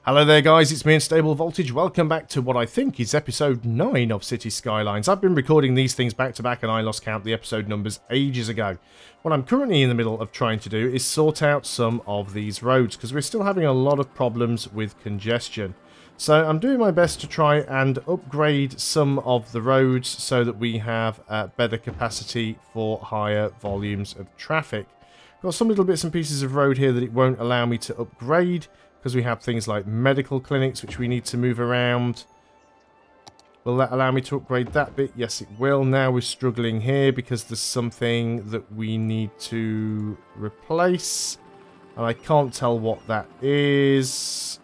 Hello there guys, it's me Unstable Voltage. Welcome back to what I think is episode 9 of Cities Skylines. I've been recording these things back to back and I lost count the episode numbers ages ago. What I'm currently in the middle of trying to do is sort out some of these roads because we're still having a lot of problems with congestion. So I'm doing my best to try and upgrade some of the roads so that we have better capacity for higher volumes of traffic. Got some little bits and pieces of road here that it won't allow me to upgrade, because we have things like medical clinics which we need to move around. Will that allow me to upgrade that bit? Yes, it will. Now we're struggling here because there's something that we need to replace. And I can't tell what that is.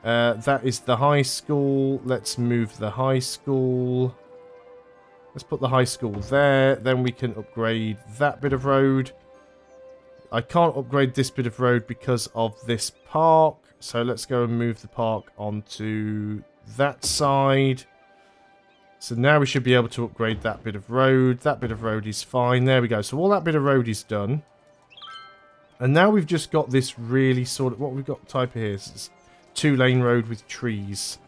That is the high school. Let's move the high school. Let's put the high school there. Then we can upgrade that bit of road. I can't upgrade this bit of road because of this park. So let's go and move the park onto that side. So now we should be able to upgrade that bit of road. That bit of road is fine. There we go. So all that bit of road is done. And now we've just got this really sort of... What we've got type here is 2-lane road with trees.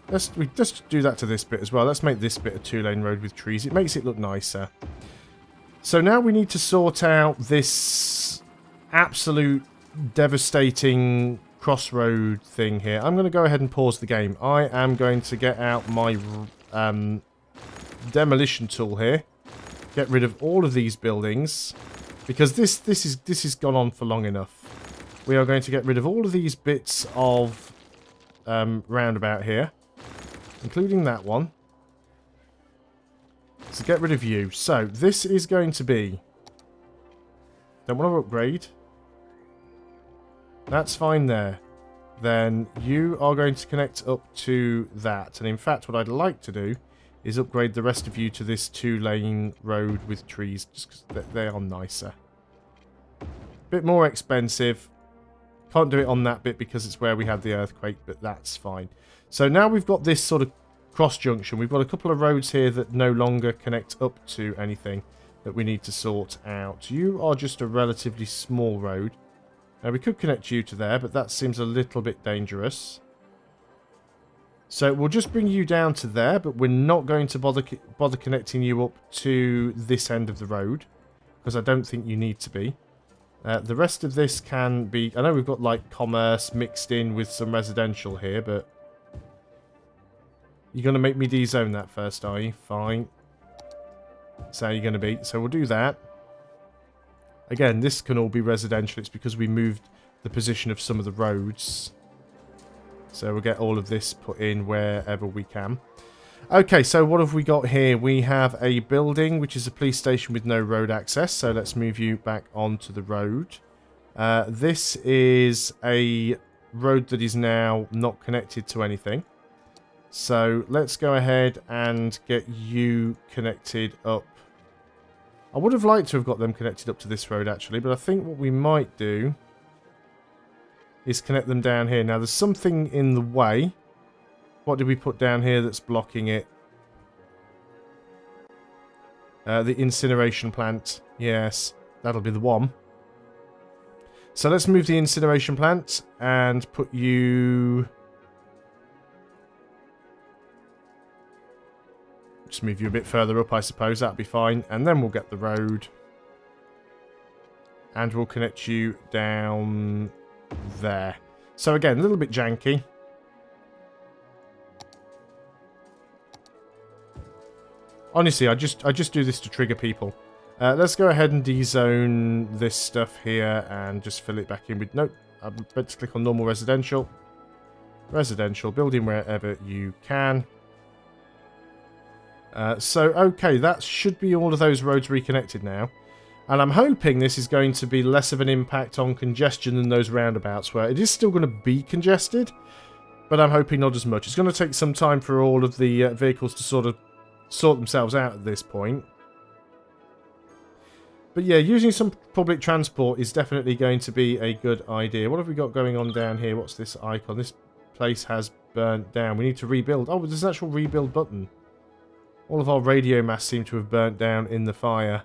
Let's do that to this bit as well. Let's make this bit a 2-lane road with trees. It makes it look nicer. So now we need to sort out this absolute devastating crossroad thing here. I'm going to go ahead and pause the game. I am going to get out my demolition tool here. Get rid of all of these buildings. Because this has gone on for long enough. We are going to get rid of all of these bits of roundabout here. Including that one. So get rid of you. So this is going to be... Don't want to upgrade. That's fine there. Then you are going to connect up to that. And in fact, what I'd like to do is upgrade the rest of you to this 2-lane road with trees. Just because they are nicer. Bit more expensive. Can't do it on that bit because it's where we had the earthquake, but that's fine. So now we've got this sort of cross junction. We've got a couple of roads here that no longer connect up to anything that we need to sort out. You are just a relatively small road. Now we could connect you to there, but that seems a little bit dangerous. So we'll just bring you down to there, but we're not going to bother connecting you up to this end of the road, because I don't think you need to be. The rest of this can be... I know we've got like commerce mixed in with some residential here, but... You're going to make me dezone that first, are you? Fine. That's how you're going to be. So we'll do that. Again, this can all be residential. It's because we moved the position of some of the roads. So we'll get all of this put in wherever we can. Okay, so what have we got here? We have a building, which is a police station with no road access. So let's move you back onto the road. This is a road that is now not connected to anything. So let's go ahead and get you connected up. I would have liked to have got them connected up to this road actually, but I think what we might do is connect them down here. Now there's something in the way. What did we put down here that's blocking it? The incineration plant. Yes, that'll be the one. So let's move the incineration plant and put you... Just move you a bit further up, I suppose. That'll be fine. And then we'll get the road. And we'll connect you down there. So again, a little bit janky. Honestly, I just do this to trigger people. Let's go ahead and dezone this stuff here and just fill it back in with... Nope. I'm meant to click on normal residential. Residential. Building wherever you can. So, okay, that should be all of those roads reconnected now. And I'm hoping this is going to be less of an impact on congestion than those roundabouts were. It is still going to be congested, but I'm hoping not as much. It's going to take some time for all of the vehicles to sort themselves out at this point. But yeah, using some public transport is definitely going to be a good idea. What have we got going on down here? What's this icon? This place has burnt down. We need to rebuild. Oh, there's an actual rebuild button. All of our radio masts seem to have burnt down in the fire.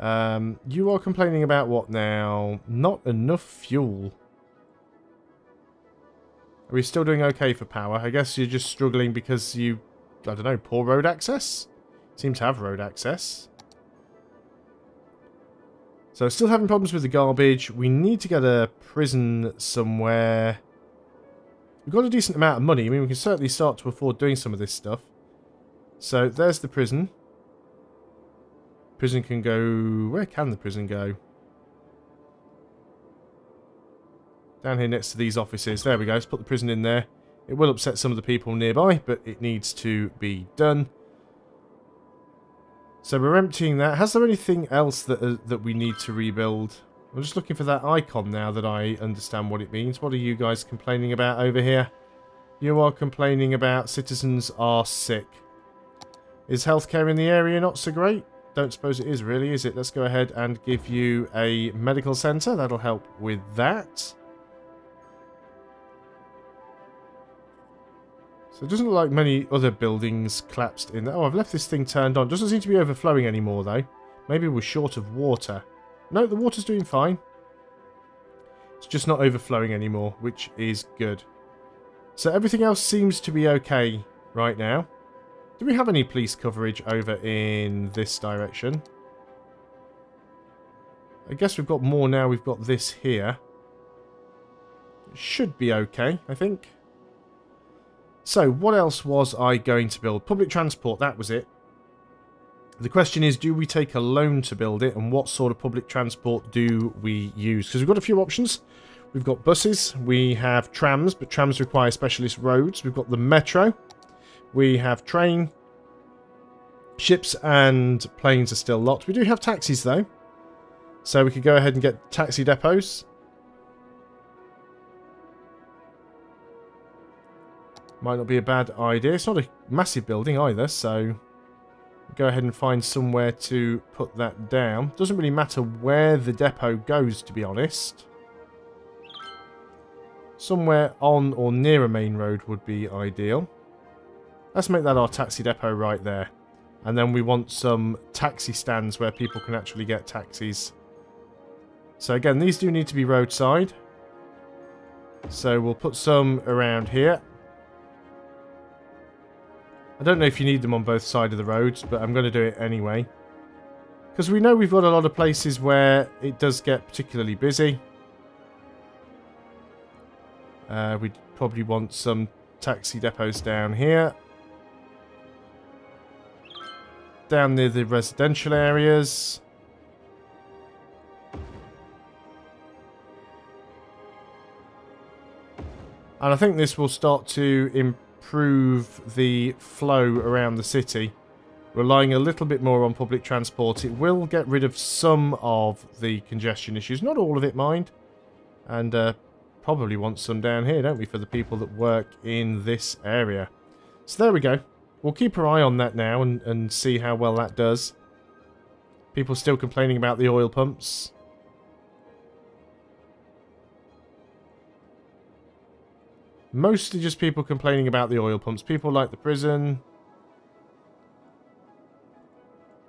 You are complaining about what now? Not enough fuel. Are we still doing okay for power? I guess you're just struggling because you, I don't know, poor road access? Seem to have road access. So still having problems with the garbage. We need to get a prison somewhere. We've got a decent amount of money. I mean, we can certainly start to afford doing some of this stuff. So there's the prison. Prison can go... Where can the prison go? Down here next to these offices. There we go. Let's put the prison in there. It will upset some of the people nearby, but it needs to be done. So we're emptying that. Has there anything else that we need to rebuild? I'm just looking for that icon now that I understand what it means. What are you guys complaining about over here? You are complaining about citizens are sick. Is healthcare in the area not so great? Don't suppose it is really, is it? Let's go ahead and give you a medical centre. That'll help with that. So it doesn't look like many other buildings collapsed in there. Oh, I've left this thing turned on. Doesn't seem to be overflowing anymore, though. Maybe we're short of water. No, the water's doing fine. It's just not overflowing anymore, which is good. So everything else seems to be okay right now. Do we have any police coverage over in this direction? I guess we've got more now. We've got this here. It should be okay, I think. So, what else was I going to build? Public transport, that was it. The question is, do we take a loan to build it? And what sort of public transport do we use? Because we've got a few options. We've got buses. We have trams, but trams require specialist roads. We've got the metro. We have train. Ships and planes are still locked. We do have taxis, though. So we could go ahead and get taxi depots. Might not be a bad idea. It's not a massive building either, so go ahead and find somewhere to put that down. Doesn't really matter where the depot goes, to be honest. Somewhere on or near a main road would be ideal. Let's make that our taxi depot right there. And then we want some taxi stands where people can actually get taxis. So again, these do need to be roadside. So we'll put some around here. I don't know if you need them on both sides of the roads, but I'm going to do it anyway. Because we know we've got a lot of places where it does get particularly busy. We'd probably want some taxi depots down here. Down near the residential areas. And I think this will start to improve the flow around the city. Relying a little bit more on public transport. It will get rid of some of the congestion issues. Not all of it, mind. And probably want some down here, don't we, for the people that work in this area. So there we go. We'll keep our eye on that now and see how well that does. People still complaining about the oil pumps. Mostly just people complaining about the oil pumps. People like the prison.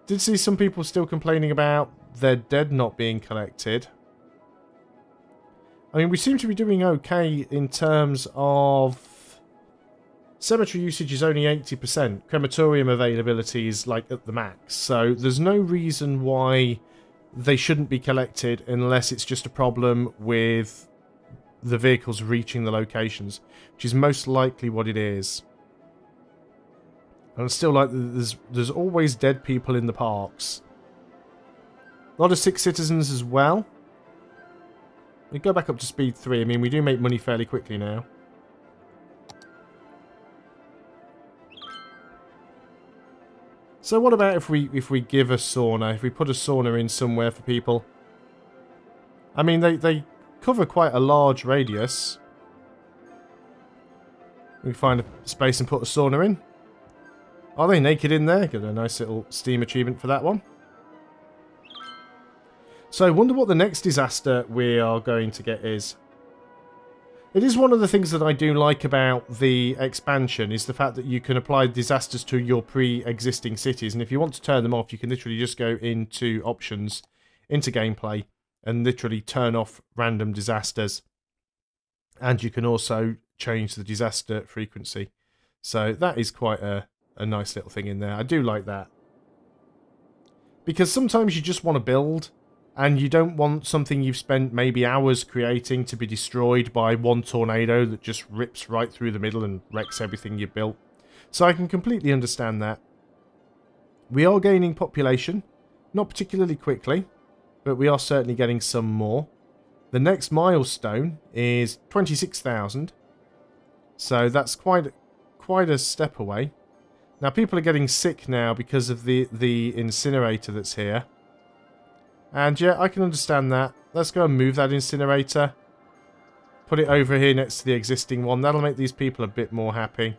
Did see some people still complaining about their dead not being collected. I mean, we seem to be doing okay in terms of... Cemetery usage is only 80%. Crematorium availability is like at the max. So there's no reason why they shouldn't be collected unless it's just a problem with the vehicles reaching the locations, which is most likely what it is. And it's still like there's always dead people in the parks. A lot of sick citizens as well. We go back up to speed 3. I mean, we do make money fairly quickly now. So what about if we give a sauna, if we put a sauna in somewhere for people? I mean, they cover quite a large radius. We find a space and put a sauna in. Are they naked in there? Get a nice little Steam achievement for that one. So I wonder what the next disaster we are going to get is. It is one of the things that I do like about the expansion, is the fact that you can apply disasters to your pre-existing cities, and if you want to turn them off, you can literally just go into options, into gameplay, and literally turn off random disasters. And you can also change the disaster frequency. So that is quite a nice little thing in there. I do like that. Because sometimes you just want to build, and you don't want something you've spent maybe hours creating to be destroyed by one tornado that just rips right through the middle and wrecks everything you built. So I can completely understand that. We are gaining population, not particularly quickly, but we are certainly getting some more. The next milestone is 26,000, so that's quite a step away. Now people are getting sick now because of the incinerator that's here. And yeah, I can understand that. Let's go and move that incinerator. Put it over here next to the existing one. That'll make these people a bit more happy.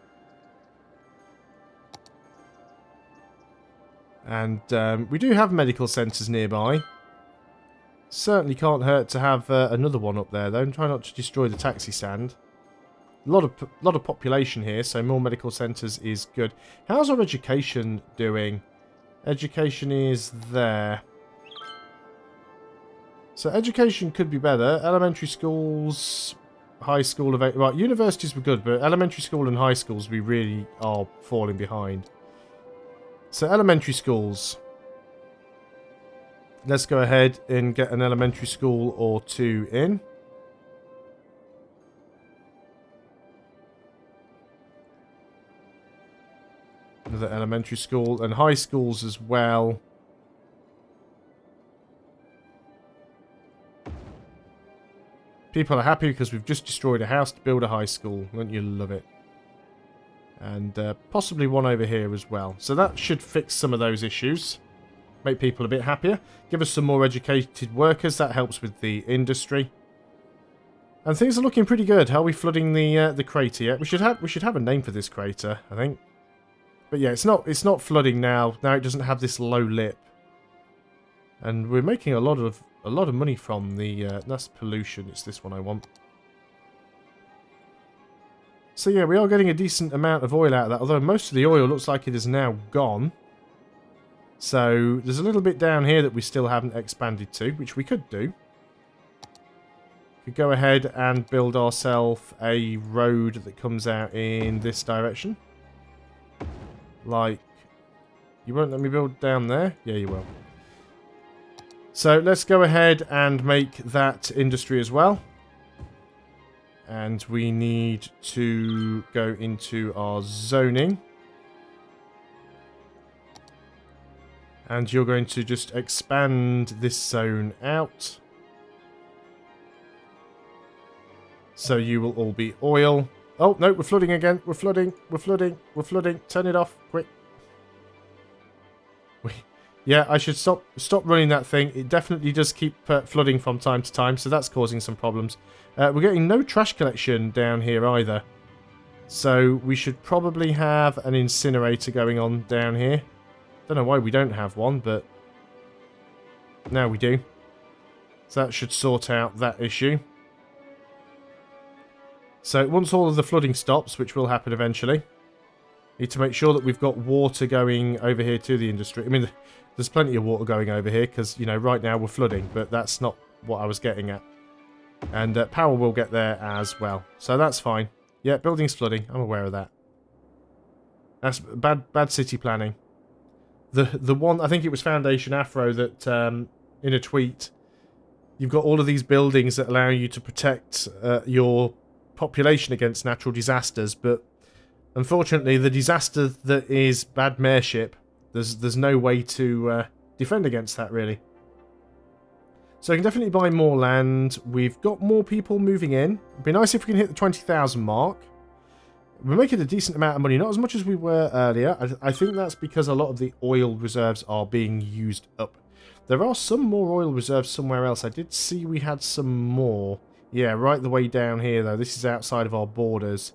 And we do have medical centres nearby. Certainly can't hurt to have another one up there though. And try not to destroy the taxi stand. A lot of population here, so more medical centres is good. How's our education doing? Education is there. So education could be better. Elementary schools, high school, right, universities were good, but elementary school and high schools we really are falling behind. So elementary schools. Let's go ahead and get an elementary school or two in. Another elementary school and high schools as well. People are happy because we've just destroyed a house to build a high school. Won't you love it? And possibly one over here as well. So that should fix some of those issues. Make people a bit happier. Give us some more educated workers. That helps with the industry. And things are looking pretty good. Are we flooding the crater yet? We should have a name for this crater, I think. But yeah, it's not flooding now. Now it doesn't have this low lip. And we're making a lot of money from the that's pollution. It's this one I want. So yeah, we are getting a decent amount of oil out of that, although most of the oil looks like it is now gone. So there's a little bit down here that we still haven't expanded to, which we could do. We could go ahead and build ourselves a road that comes out in this direction. Like, you won't let me build down there? Yeah, you will. So let's go ahead and make that industry as well. And we need to go into our zoning. And you're going to just expand this zone out. So you will all be oil. Oh, no, we're flooding again. We're flooding. We're flooding. We're flooding. Turn it off. Quick. Yeah, I should stop running that thing. It definitely does keep flooding from time to time, so that's causing some problems. We're getting no trash collection down here either. So we should probably have an incinerator going on down here. Don't know why we don't have one, but now we do. So that should sort out that issue. So once all of the flooding stops, which will happen eventually, need to make sure that we've got water going over here to the industry. I mean, there's plenty of water going over here because, you know, right now we're flooding, but that's not what I was getting at. And power will get there as well. So that's fine. Yeah, building's flooding. I'm aware of that. That's bad city planning. The one, I think it was Foundation Afro that, in a tweet, you've got all of these buildings that allow you to protect your population against natural disasters, but unfortunately the disaster that is bad mayorship, there's no way to defend against that really. So I can definitely buy more land. We've got more people moving in. It'd be nice if we can hit the 20,000 mark. We're making a decent amount of money, not as much as we were earlier. I think that's because a lot of the oil reserves are being used up. There are some more oil reserves somewhere else. I did see we had some more. Yeah, right the way down here though. This is outside of our borders.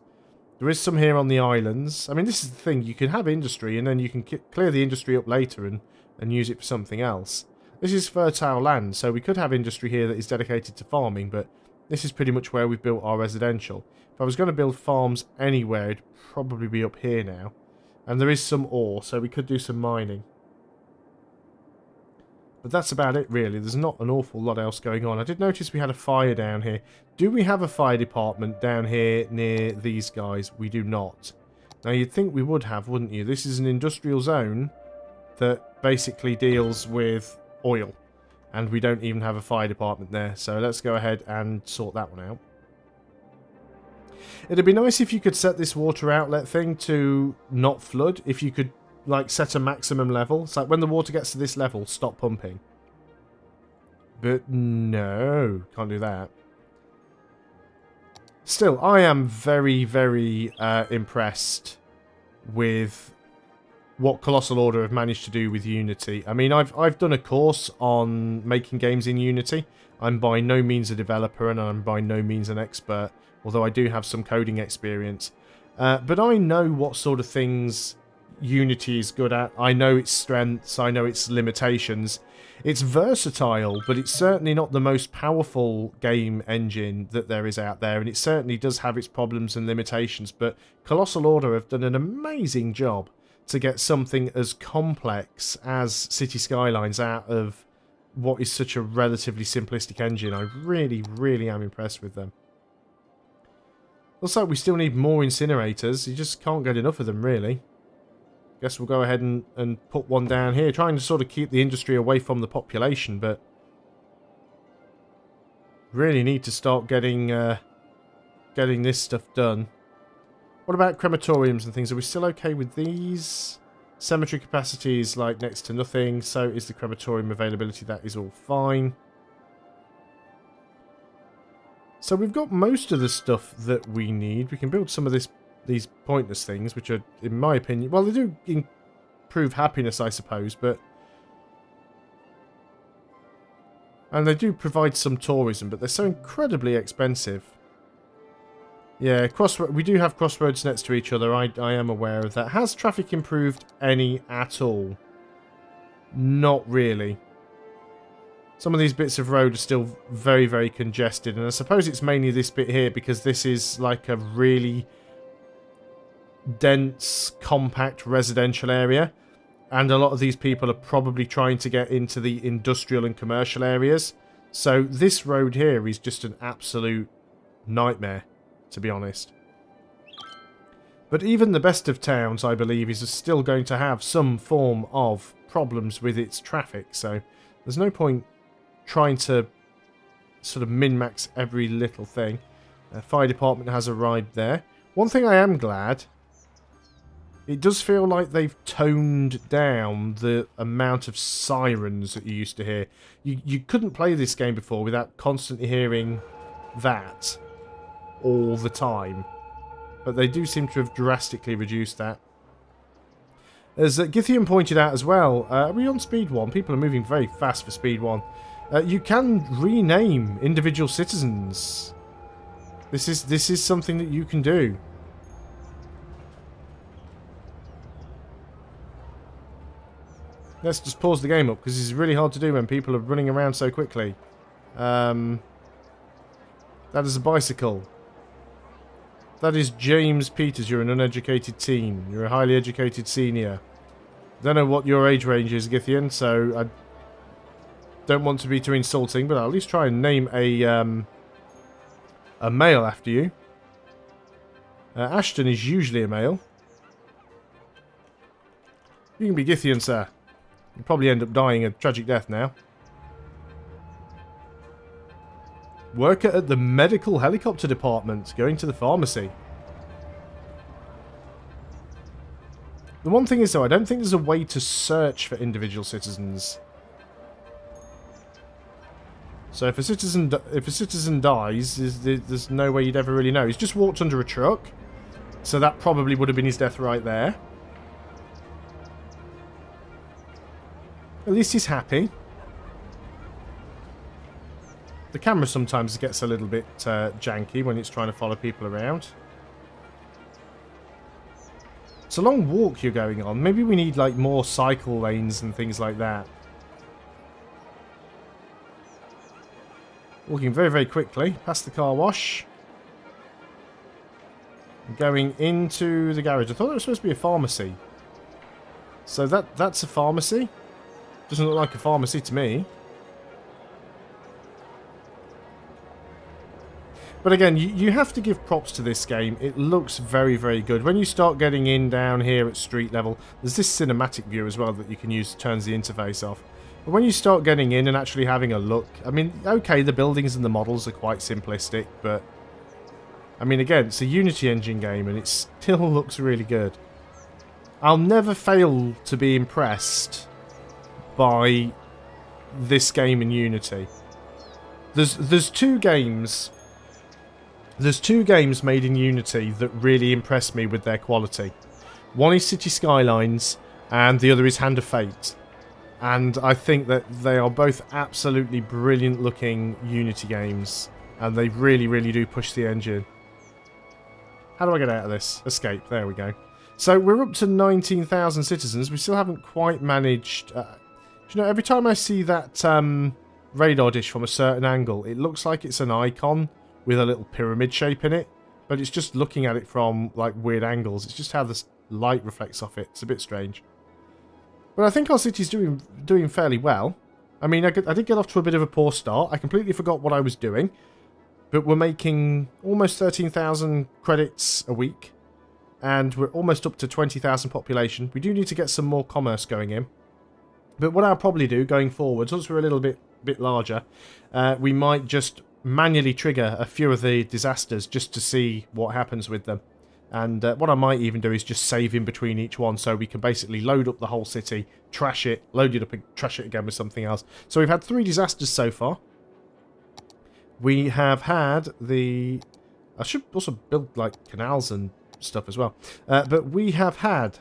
There is some here on the islands. I mean, this is the thing. You can have industry and then you can clear the industry up later and use it for something else. This is fertile land, so we could have industry here that is dedicated to farming, but This is pretty much where we've built our residential. If I was going to build farms anywhere, it'd probably be up here now. And there is some ore, so we could do some mining. But that's about it, really. There's not an awful lot else going on. I did notice we had a fire down here. Do we have a fire department down here near these guys? We do not. Now, you'd think we would have, wouldn't you? This is an industrial zone that basically deals with oil. And we don't even have a fire department there. So let's go ahead and sort that one out. It'd be nice if you could set this water outlet thing to not flood. If you could, like, set a maximum level. It's like when the water gets to this level, stop pumping. But no, can't do that. Still, I am very, very impressed with what Colossal Order have managed to do with Unity. I mean, I've done a course on making games in Unity. I'm by no means a developer and I'm by no means an expert, although I do have some coding experience. But I know what sort of things Unity is good at. I know its strengths, I know its limitations. It's versatile, but it's certainly not the most powerful game engine that there is out there, and it certainly does have its problems and limitations, but Colossal Order have done an amazing job to get something as complex as Cities Skylines out of what is such a relatively simplistic engine. I really, really am impressed with them. Looks like we still need more incinerators. You just can't get enough of them, really. Guess we'll go ahead and put one down here, trying to sort of keep the industry away from the population, but really need to start getting this stuff done. What about crematoriums and things? Are we still okay with these? Cemetery capacity is like next to nothing, so is the crematorium availability. That is all fine. So we've got most of the stuff that we need. We can build some of these pointless things, which are, in my opinion, well, they do improve happiness, I suppose, but... And they do provide some tourism, but they're so incredibly expensive. Yeah, we do have crossroads next to each other, I am aware of that. Has traffic improved any at all? Not really. Some of these bits of road are still very, very congested, and I suppose it's mainly this bit here, because this is like a really dense, compact residential area, and a lot of these people are probably trying to get into the industrial and commercial areas. So this road here is just an absolute nightmare, to be honest. But even the best of towns, I believe, is still going to have some form of problems with its traffic, so there's no point trying to sort of min-max every little thing. Fire department has arrived there. One thing I am glad, it does feel like they've toned down the amount of sirens that you used to hear. You couldn't play this game before without constantly hearing that all the time. But they do seem to have drastically reduced that. As Githian pointed out as well, are we on Speed 1? People are moving very fast for Speed 1. You can rename individual citizens. This is something that you can do. Let's just pause the game up, because this is really hard to do when people are running around so quickly. That is a bicycle. That is James Peters. You're an uneducated teen. You're a highly educated senior. Don't know what your age range is, Githian, so I don't want to be too insulting, but I'll at least try and name a male after you. Ashton is usually a male. You can be Githian, sir. You'll probably end up dying a tragic death now. Worker at the medical helicopter department, going to the pharmacy. The one thing is, though, I don't think there's a way to search for individual citizens. So if a citizen dies, there's no way you'd ever really know. He's just walked under a truck, so that probably would have been his death right there. At least he's happy. The camera sometimes gets a little bit janky when it's trying to follow people around. It's a long walk you're going on. Maybe we need like more cycle lanes and things like that. Walking very, very quickly past the car wash. Going into the garage. I thought it was supposed to be a pharmacy. So that's a pharmacy? Doesn't look like a pharmacy to me. But again, you have to give props to this game. It looks very, very good. When you start getting in down here at street level, there's this cinematic view as well that you can use, turns the interface off. But when you start getting in and actually having a look, I mean, okay, the buildings and the models are quite simplistic, but I mean, again, it's a Unity engine game and it still looks really good. I'll never fail to be impressed by this game in Unity. There's two games made in Unity that really impress me with their quality. One is Cities Skylines, and the other is Hand of Fate. And I think that they are both absolutely brilliant looking Unity games, and they really, really do push the engine. How do I get out of this? Escape. There we go. So we're up to 19,000 citizens. We still haven't quite managed... you know, every time I see that radar dish from a certain angle, it looks like it's an icon with a little pyramid shape in it, but it's just looking at it from like weird angles. It's just how the light reflects off it. It's a bit strange. But I think our city's doing fairly well. I mean, I did get off to a bit of a poor start. I completely forgot what I was doing, but we're making almost 13,000 credits a week, and we're almost up to 20,000 population. We do need to get some more commerce going in. But what I'll probably do going forward, once we're a little bit larger, we might just manually trigger a few of the disasters just to see what happens with them. And what I might even do is just save in between each one, so we can basically load up the whole city, trash it, load it up and trash it again with something else. So we've had 3 disasters so far. We have had the... I should also build like canals and stuff as well. But we have had...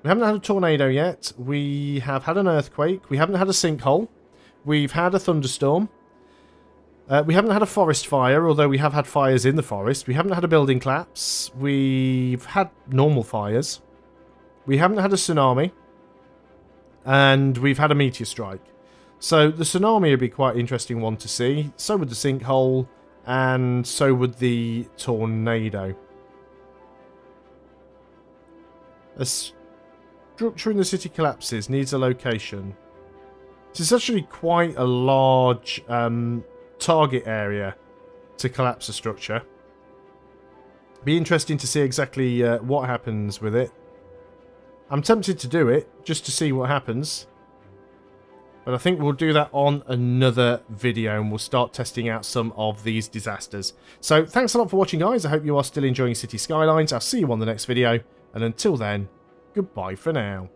We haven't had a tornado yet. We have had an earthquake. We haven't had a sinkhole. We've had a thunderstorm. We haven't had a forest fire, although we have had fires in the forest. We haven't had a building collapse. We've had normal fires. We haven't had a tsunami. And we've had a meteor strike. So the tsunami would be quite an interesting one to see. So would the sinkhole. And so would the tornado. A structure in the city collapses. Needs a location. This is actually quite a large... target area to collapse a structure. Be interesting to see exactly what happens with it. I'm tempted to do it just to see what happens, but I think we'll do that on another video and we'll start testing out some of these disasters. So thanks a lot for watching, guys. I hope you are still enjoying Cities Skylines. I'll see you on the next video, and until then, goodbye for now.